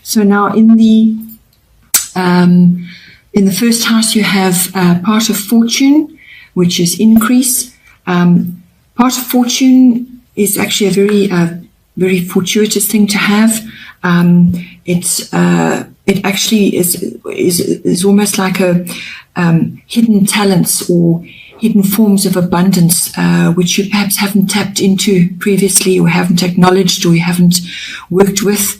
So now in the first house, you have part of fortune, which is increase. Part of fortune is actually a very fortuitous thing to have. It actually is almost like a hidden talents or hidden forms of abundance, which you perhaps haven't tapped into previously, or haven't acknowledged, or you haven't worked with.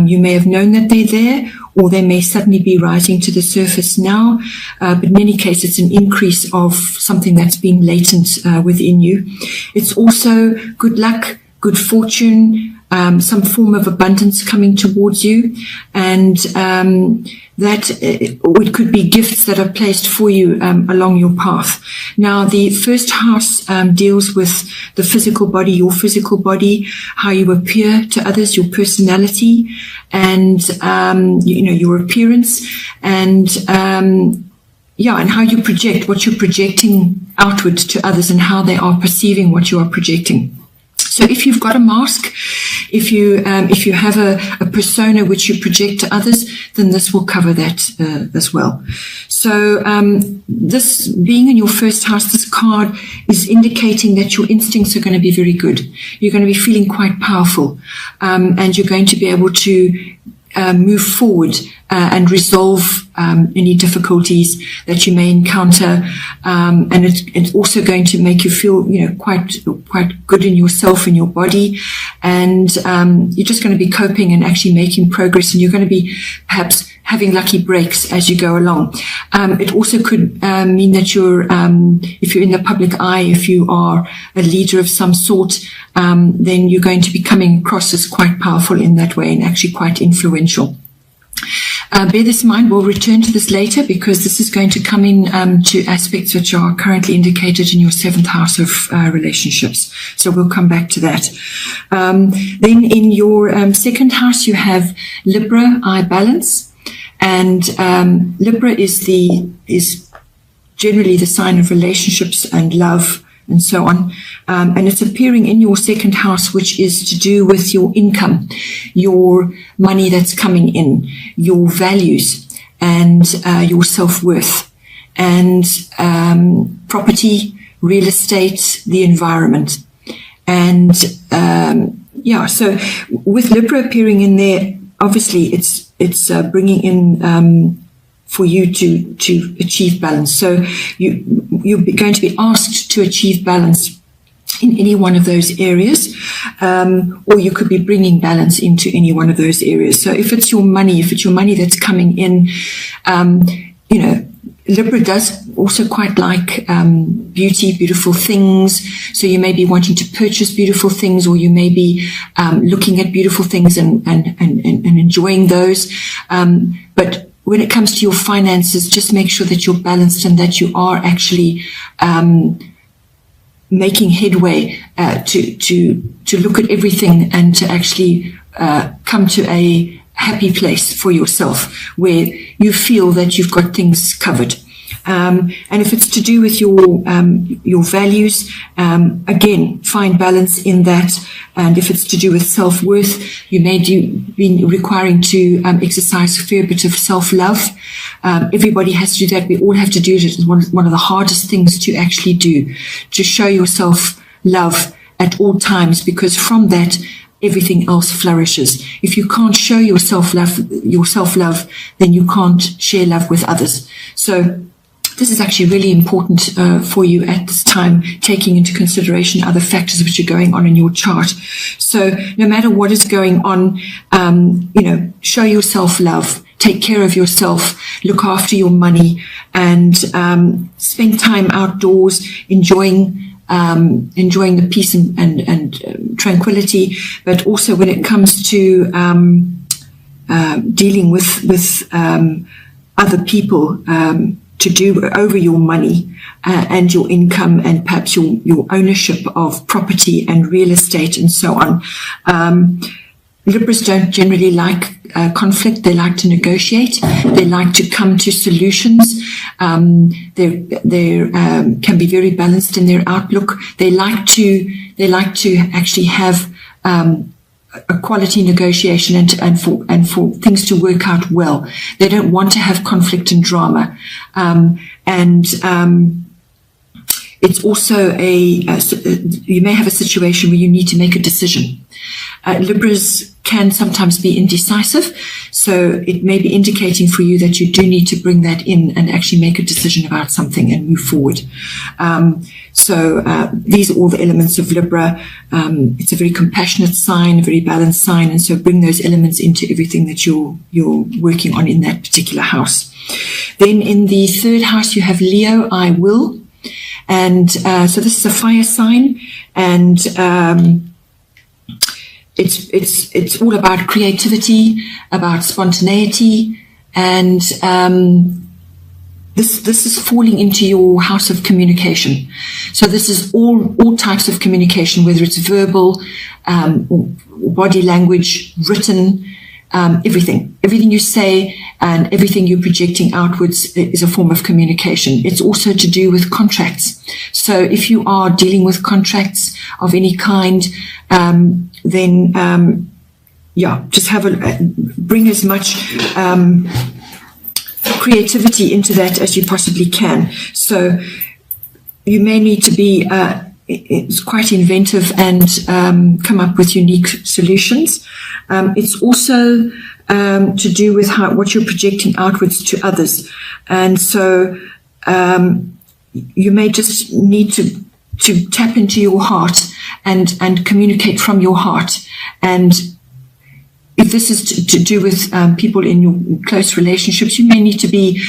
You may have known that they're there, or they may suddenly be rising to the surface now. But in any case, it's an increase of something that's been latent within you. It's also good luck, good fortune, some form of abundance coming towards you, and that it could be gifts that are placed for you along your path. Now, the first house deals with the physical body, your physical body, how you appear to others, your personality, and your appearance, and and how you project, what you're projecting outward to others, and how they are perceiving what you are projecting. So if you've got a mask, if you have a persona which you project to others, then this will cover that as well. So this being in your first house, this card is indicating that your instincts are going to be very good. You're going to be feeling quite powerful, and you're going to be able to move forward and resolve any difficulties that you may encounter, and it's also going to make you feel, quite good in yourself and your body, and you're just going to be coping and actually making progress, and you're going to be perhaps having lucky breaks as you go along. It also could mean that if you're in the public eye, if you are a leader of some sort, then you're going to be coming across as quite powerful in that way and actually quite influential. Bear this in mind. We'll return to this later, because this is going to come in to aspects which are currently indicated in your seventh house of relationships. So we'll come back to that. Then in your second house, you have Libra, I balance. And Libra is generally the sign of relationships and love and so on. And it's appearing in your second house, which is to do with your income, your money that's coming in, your values, and your self-worth, and property, real estate, the environment. And so with Libra appearing in there, obviously it's bringing in for you to achieve balance. So you're going to be asked to achieve balance in any one of those areas, or you could be bringing balance into any one of those areas. So if it's your money that's coming in, Libra does also quite like beautiful things. So you may be wanting to purchase beautiful things, or you may be looking at beautiful things and enjoying those. But when it comes to your finances, just make sure that you're balanced and that you are actually making headway to look at everything and to actually come to a happy place for yourself where you feel that you've got things covered. And if it's to do with your values, again, find balance in that. And if it's to do with self-worth, you may be requiring to exercise a fair bit of self-love. Everybody has to do that. We all have to do it. It's one of the hardest things to actually do, to show yourself love at all times, because from that, everything else flourishes. If you can't show yourself love, then you can't share love with others. So this is actually really important for you at this time, taking into consideration other factors which are going on in your chart. So no matter what is going on, show yourself love, take care of yourself, look after your money, and spend time outdoors, enjoying the peace and tranquility. But also when it comes to dealing with other people, to do over your money and your income, and perhaps your ownership of property and real estate and so on. Libras don't generally like conflict. They like to negotiate. They like to come to solutions. They can be very balanced in their outlook. They like to actually have a quality negotiation and for things to work out well. They don't want to have conflict and drama. It's also you may have a situation where you need to make a decision. Libras can sometimes be indecisive, so it may be indicating for you that you do need to bring that in and actually make a decision about something and move forward. These are all the elements of Libra. It's a very compassionate sign, a very balanced sign, and so bring those elements into everything that you're working on in that particular house. Then in the third house you have Leo, I will. And so this is a fire sign, and it's all about creativity, about spontaneity, and this is falling into your house of communication. So this is all types of communication, whether it's verbal, or body language, written, everything you say and everything you're projecting outwards is a form of communication. It's also to do with contracts. So if you are dealing with contracts of any kind, then just bring as much creativity into that as you possibly can. So you may need to be it's quite inventive and come up with unique solutions. It's also to do with what you're projecting outwards to others. And so you may just need to tap into your heart and communicate from your heart. And if this is to do with people in your close relationships, you may need to be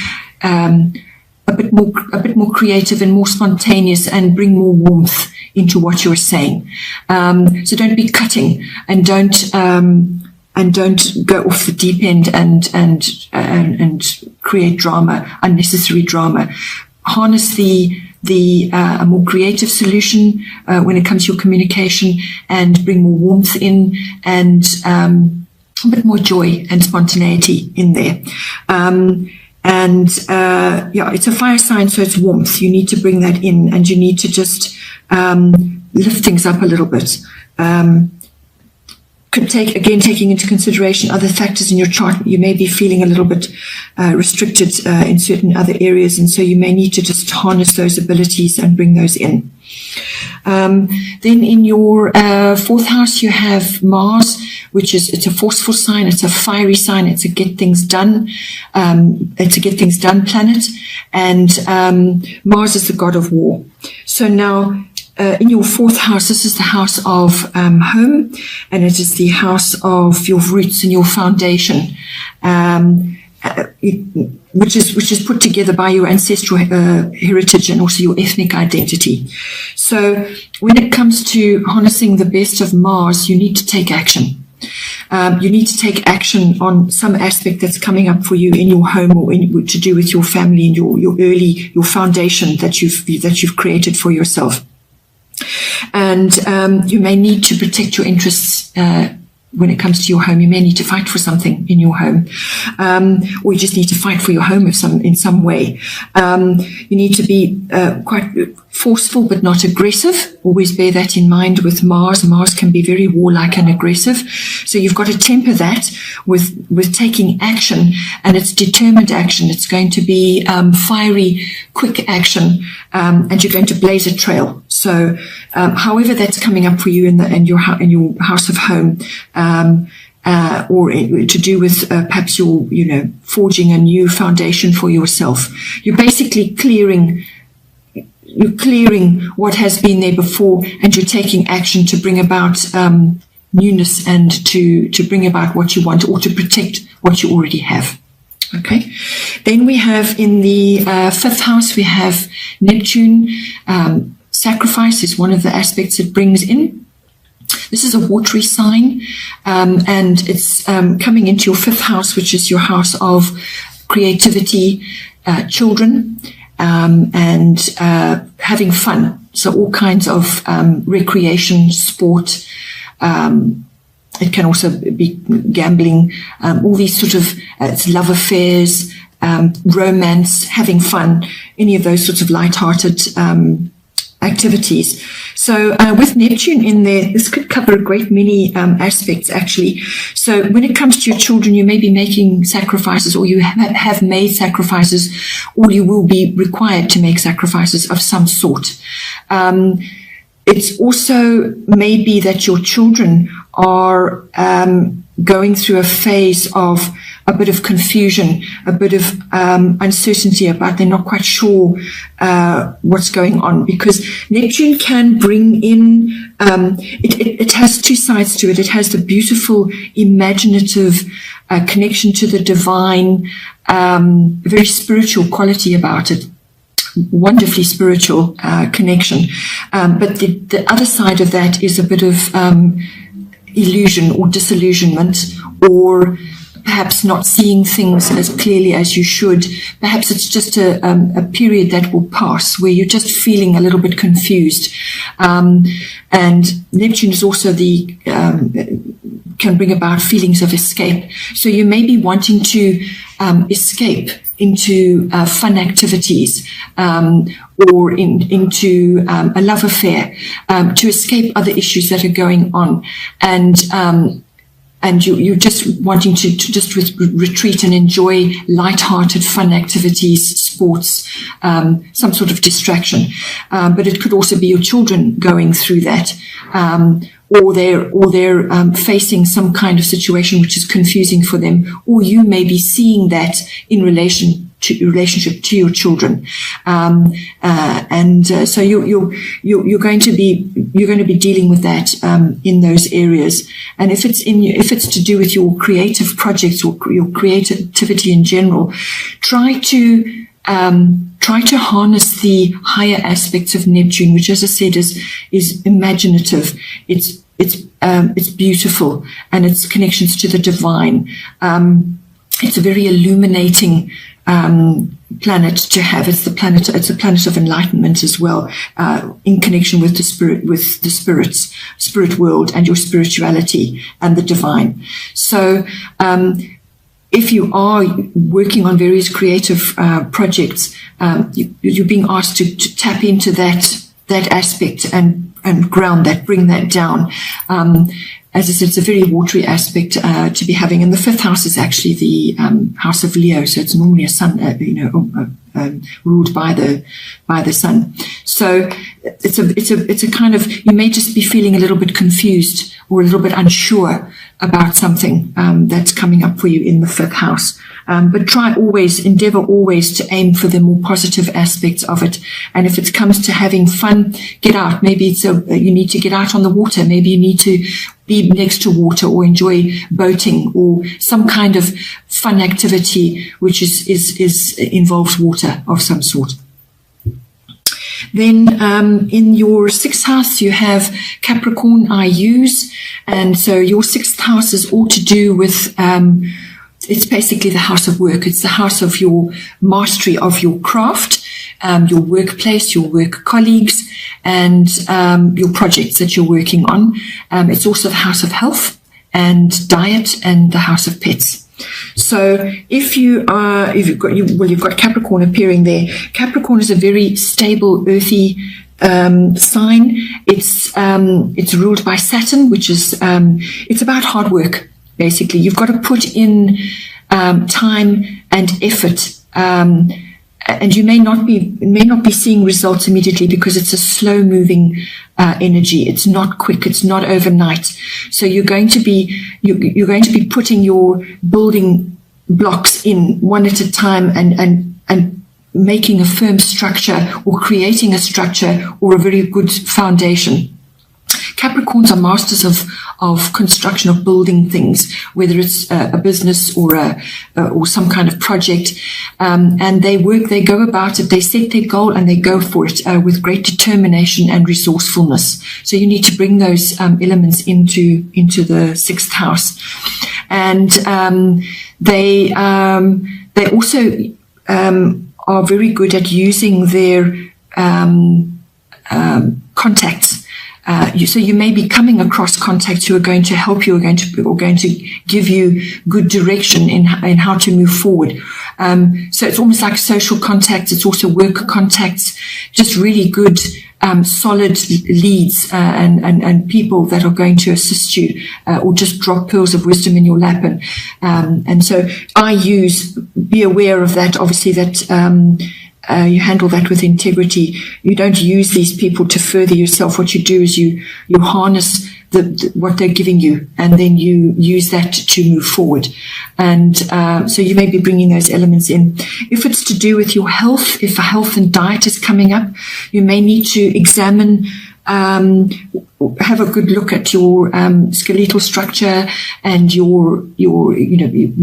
a bit more creative and more spontaneous and bring more warmth into what you're saying. So don't be cutting and don't go off the deep end and create drama, unnecessary drama. Harness a more creative solution when it comes to your communication, and bring more warmth in and a bit more joy and spontaneity in there. It's a fire sign, so it's warmth. You need to bring that in, and you need to just lift things up a little bit. Taking into consideration other factors in your chart, you may be feeling a little bit restricted in certain other areas, and so you may need to just harness those abilities and bring those in. Then in your fourth house, you have Mars, it's a forceful sign, it's a fiery sign, it's a get things done, planet, and Mars is the god of war. So now, in your fourth house, this is the house of home, and it is the house of your roots and your foundation, which is put together by your ancestral heritage and also your ethnic identity. So when it comes to harnessing the best of Mars, you need to take action. You need to take action on some aspect that's coming up for you in your home or to do with your family and your foundation that you've created for yourself. And you may need to protect your interests when it comes to your home. You may need to fight for something in your home, or you just need to fight for your home in some way. You need to be quite forceful but not aggressive. Always bear that in mind with Mars. Mars can be very warlike and aggressive. So you've got to temper that with taking action, and it's determined action. It's going to be fiery, quick action, and you're going to blaze a trail. So however that's coming up for you in your house of home, or to do with perhaps your forging a new foundation for yourself. You're basically clearing what has been there before, and you're taking action to bring about newness and to bring about what you want, or to protect what you already have. Okay. Then we have in the fifth house, we have Neptune. Sacrifice is one of the aspects it brings in. This is a watery sign, and it's coming into your fifth house, which is your house of creativity, children, and having fun. So all kinds of recreation, sport. It can also be gambling, all these sort of it's love affairs, romance, having fun, any of those sorts of light-hearted activities. So with Neptune in there, this could cover a great many aspects, actually. So when it comes to your children, you may be making sacrifices, or you have made sacrifices, or you will be required to make sacrifices of some sort. It's also maybe that your children are going through a phase of a bit of confusion, a bit of uncertainty about they're not quite sure what's going on, because Neptune can bring in, it has two sides to it. It has the beautiful, imaginative connection to the divine, very spiritual quality about it. Wonderfully spiritual connection. But the other side of that is a bit of illusion or disillusionment, or perhaps not seeing things as clearly as you should. Perhaps it's just a period that will pass where you're just feeling a little bit confused. And Neptune is also can bring about feelings of escape. So you may be wanting to escape into fun activities, or into a love affair, to escape other issues that are going on. And you're just wanting to just retreat and enjoy light-hearted, fun activities, sports, some sort of distraction. But it could also be your children going through that, or they're facing some kind of situation which is confusing for them, or you may be seeing that in relationship to your children, so you're going to be dealing with that in those areas. And if it's to do with your creative projects or your creativity in general, try to harness the higher aspects of Neptune, which, as I said, is imaginative. It's beautiful, and its connections to the divine. It's a very illuminating planet to have. It's a planet of enlightenment as well, in connection with the spirit world, and your spirituality and the divine. So if you are working on various creative projects, you're being asked to tap into that aspect and ground that, bring that down. As I said, it's a very watery aspect to be having, and the fifth house is actually the house of Leo, so it's normally a sun, ruled by the sun. So it's a kind of, you may just be feeling a little bit confused or a little bit unsure about something that's coming up for you in the fifth house. But endeavor always to aim for the more positive aspects of it. And if it comes to having fun, get out. Maybe you need to get out on the water. Maybe you need to be next to water, or enjoy boating, or some kind of fun activity which involves water of some sort. Then in your sixth house, you have Capricorn IUs. And so your sixth house is all to do with, it's basically the house of work. It's the house of your mastery of your craft, your workplace, your work colleagues, and your projects that you're working on. It's also the house of health and diet, and the house of pets. So you've got Capricorn appearing there. Capricorn is a very stable, earthy sign. It's ruled by Saturn, which is it's about hard work. Basically, you've got to put in time and effort, and you may not be seeing results immediately, because it's a slow-moving energy. It's not quick. It's not overnight. So you're going to be putting your building blocks in one at a time, and making a firm structure, or creating a structure, or a very good foundation. Capricorns are masters of construction, of building things, whether it's a business or some kind of project, and they go about it, they set their goal and they go for it with great determination and resourcefulness. So you need to bring those elements into the sixth house, and they also are very good at using their contacts. So you may be coming across contacts who are going to help you, or going to give you good direction in how to move forward. So it's almost like social contacts. It's also work contacts, just really good, solid leads, and people that are going to assist you, or just drop pearls of wisdom in your lap. And so be aware of that, obviously, that, you handle that with integrity. You don't use these people to further yourself. What you do is you harness what they're giving you, and then you use that to move forward. And so you may be bringing those elements in. If it's to do with your health, if a health and diet is coming up, you may need to examine, have a good look at your skeletal structure and your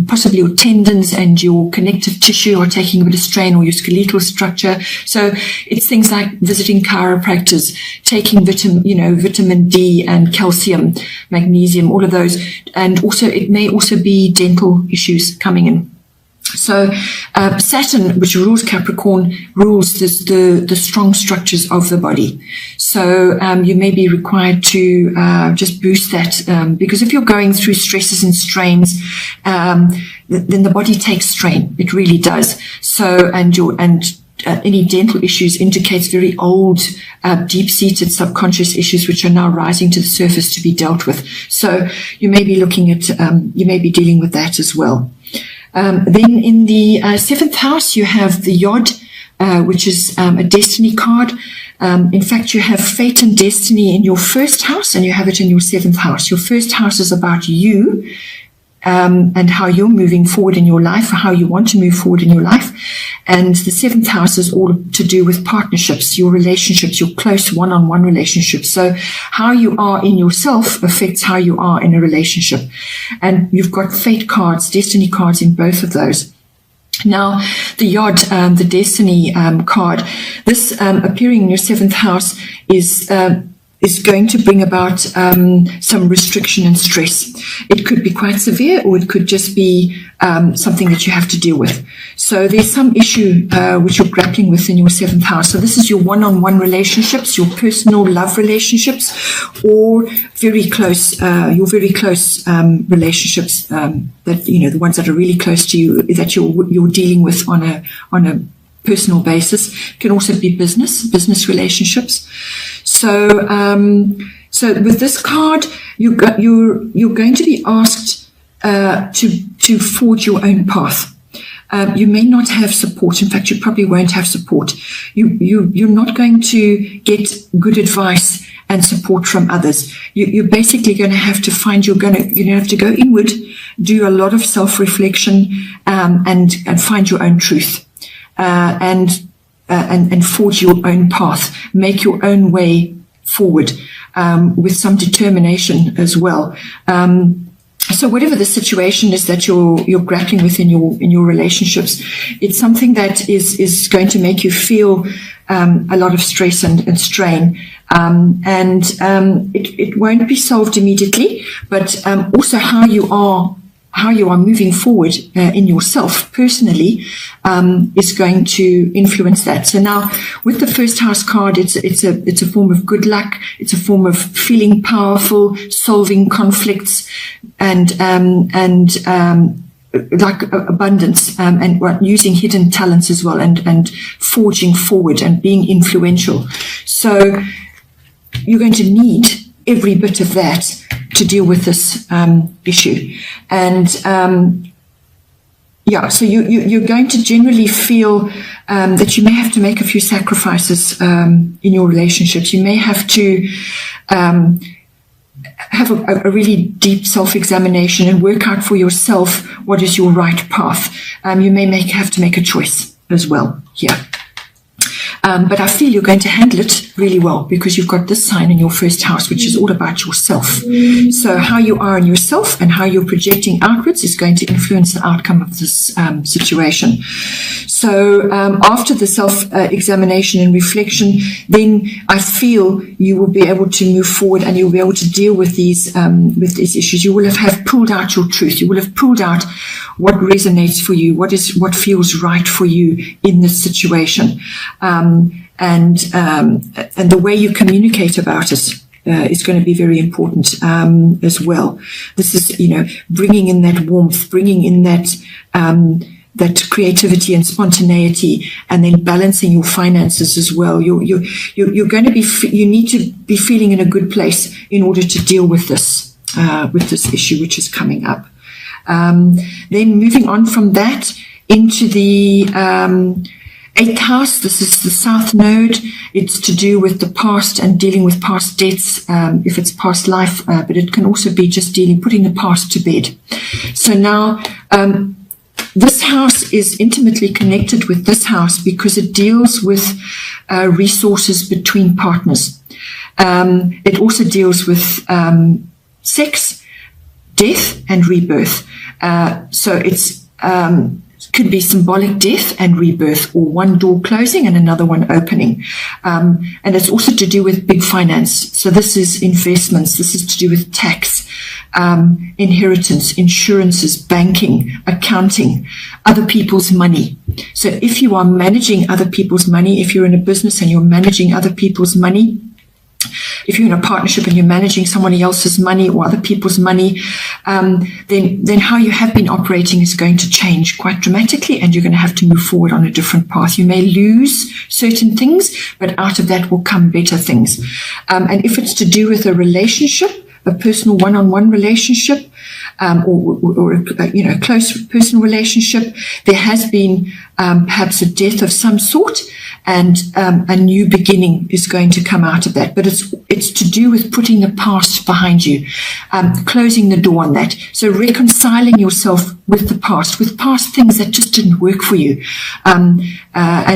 possibly your tendons and your connective tissue are taking a bit of strain, or your skeletal structure. So it's things like visiting chiropractors, taking vitamin D and calcium, magnesium, all of those. And also it may also be dental issues coming in. So Saturn, which rules Capricorn, rules the strong structures of the body. So you may be required to just boost that, because if you're going through stresses and strains, then the body takes strain. It really does. So any dental issues indicates very old, deep-seated subconscious issues which are now rising to the surface to be dealt with. So you may be looking at, you may be dealing with that as well. Then in the seventh house, you have the Yod, which is a destiny card. In fact, you have fate and destiny in your first house, and you have it in your seventh house. Your first house is about you, and how you're moving forward in your life, or how you want to move forward in your life. And the seventh house is all to do with partnerships, your relationships, your close one-on-one relationships. So how you are in yourself affects how you are in a relationship. And you've got fate cards, destiny cards in both of those. Now, the Yod, the destiny card, this appearing in your seventh house is going to bring about some restriction and stress. It could be quite severe, or it could just be something that you have to deal with. So there's some issue which you're grappling with in your seventh house. So this is your one-on-one relationships, your personal love relationships, or very close, your very close relationships that, the ones that are really close to you, that you're dealing with on a personal basis. It can also be business relationships. So with this card, you're going to be asked to forge your own path. You may not have support. In fact, you probably won't have support. You're not going to get good advice and support from others. You're basically going to have to you're going to have to go inward, do a lot of self-reflection, and find your own truth. And forge your own path, make your own way forward, with some determination as well. So whatever the situation is that you're grappling with in your relationships, it's something that is going to make you feel a lot of stress and strain. It won't be solved immediately, but also how you are moving forward in yourself personally is going to influence that. So now, with the first house card, it's a form of good luck. It's a form of feeling powerful, solving conflicts, and like abundance, and using hidden talents as well, and forging forward and being influential. So you're going to need every bit of that to deal with this issue. And so you're going to generally feel that you may have to make a few sacrifices in your relationships. You may have to have a really deep self-examination and work out for yourself what is your right path. You may have to make a choice as well here. But I feel you're going to handle it really well, because you've got this sign in your first house, which is all about yourself. So how you are in yourself and how you're projecting outwards is going to influence the outcome of this situation. So after the self-examination and reflection, then I feel you will be able to move forward, and you'll be able to deal with these issues. You will have pulled out your truth. You will have pulled out what resonates for you, what feels right for you in this situation. And the way you communicate about it is going to be very important as well. This is, bringing in that warmth, bringing in that creativity and spontaneity, and then balancing your finances as well. You're going to be, you need to be feeling in a good place in order to deal with this issue which is coming up. Then moving on from that into the 8th house. This is the South Node. It's to do with the past and dealing with past debts, if it's past life, but it can also be just putting the past to bed. So now, this house is intimately connected with this house because it deals with resources between partners. It also deals with sex, death, and rebirth. So it's could be symbolic death and rebirth, or one door closing and another one opening. And it's also to do with big finance. So this is investments. This is to do with tax, inheritance, insurances, banking, accounting, other people's money. So if you are managing other people's money, if you're in a business and you're managing other people's money, if you're in a partnership and you're managing somebody else's money or other people's money, then how you have been operating is going to change quite dramatically, and you're going to have to move forward on a different path. You may lose certain things, but out of that will come better things. And if it's to do with a relationship, a personal one-on-one relationship, or a close personal relationship, there has been perhaps a death of some sort, and a new beginning is going to come out of that. But it's to do with putting the past behind you, closing the door on that. So reconciling yourself with the past, with past things that just didn't work for you. And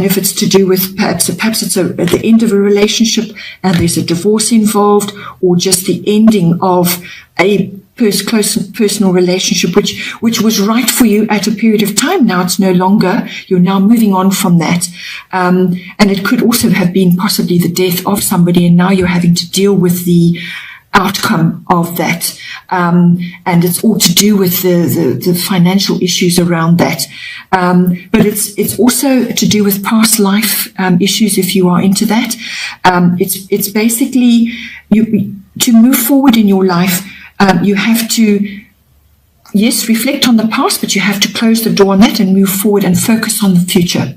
if it's to do with perhaps it's at the end of a relationship and there's a divorce involved, or just the ending of a close personal relationship which was right for you at a period of time. Now it's no longer. You're now moving on from that, and it could also have been possibly the death of somebody, and now you're having to deal with the outcome of that, and it's all to do with the financial issues around that, but it's also to do with past life issues if you are into that. It's basically to move forward in your life. You have to, yes, reflect on the past, but you have to close the door on that and move forward and focus on the future.